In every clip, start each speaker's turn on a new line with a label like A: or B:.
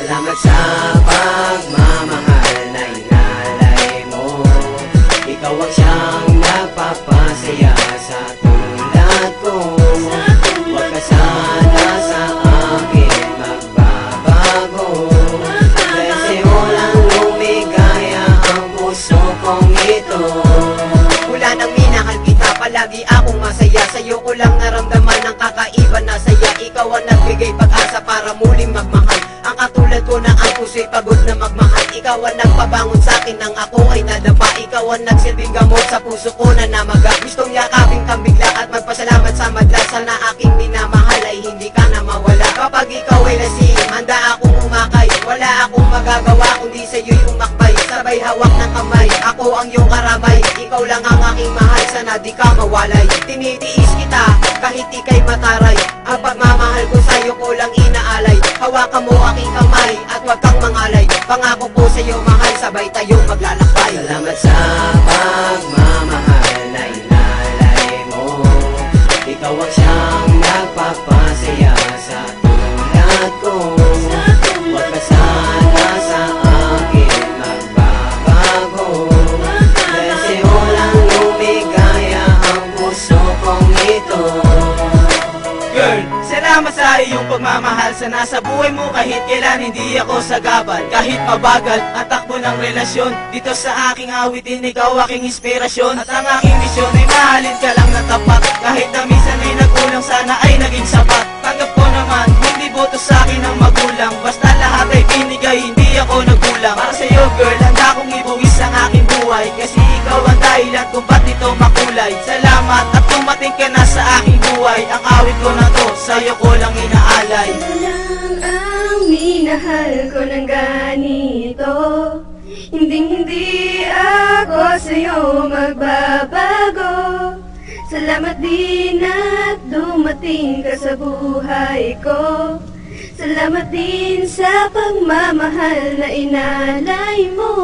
A: Salamat sa pagmamahal na inalay mo. Ikaw ang siyang nagpapasaya sa tulad ko. Huwag ka sana sa akin magbabago. Dahil sa'yo lang lumigaya ang puso kong ito. Mula nang minahal kita, palagi akong masaya. Sa'yo ko lang naramdaman ang kakaiba na saya. Ikaw ang nagbigay pag-asa para muling magmahal. Ang katulad ko na ang puso'y pagod na magmahal. Ikaw ang nagpabangon sa'kin nang ako ay nadapa. Ikaw ang nagsilbing gamot sa puso ko na namaga. Gustong yakapin kang bigla at magpasalamat sa madla. Sana aking minamahal ay hindi ka na mawala. Kapag ikaw ay lasing, handa akong umakay. Wala akong magagawa kundi sa'yo'y umakbay. Sabay hawak ng kamay, ako ang iyong karamay. Ikaw lang ang aking mahal, sana di ka mawalay. Tinitiis kita kahit ika'y mataray. Ang pagmamahal ko sa'yo ko lang inaalay. Hawakan mo aking kamay at huwag kang mangalay. Pangako ko sa'yo mahal, sabay tayong maglalakbay. Salamat sa pagmamahal na inalay mo. Ikaw ang siyang nagpapasaya sa tulad ko. Huwag ka sana sa akin magbabago. Dahil sa'yo lang lumigaya ang puso kong ito.
B: Girl, salamat sa iyong pagmamahal. Sana sa buhay mo kahit kailan hindi ako sagabal. Kahit mabagal ang takbo ng relasyon, dito sa aking awitin ikaw aking inspirasyon. At ang aking misyon ay mahalin ka lang na tapat. Kahit na minsan ay nagkulang, sana ay naging sapat. Tanggap ko naman, hindi boto sa akin ang magulang. Basta lahat ay binigay, hindi ako nagkulang. Para sa'yo girl, handa kong ibuwis ang aking buhay. Kasi ikaw ang dahilan kung ba't ito makulay. Salamat at tumating ka na sa aking buhay. Ang awit ko na to, sa'yo ko lang inaalay.
C: Ito lang ang minahal ko ng ganito. Hindi ako sa'yo magbabago. Salamat din at dumating ka sa buhay ko. Salamat din sa pagmamahal na inalay mo.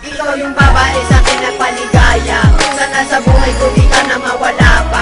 A: Ikaw yung babae sa akin nagpaligaya. Sana sa buhay ko di ka na mawala pa.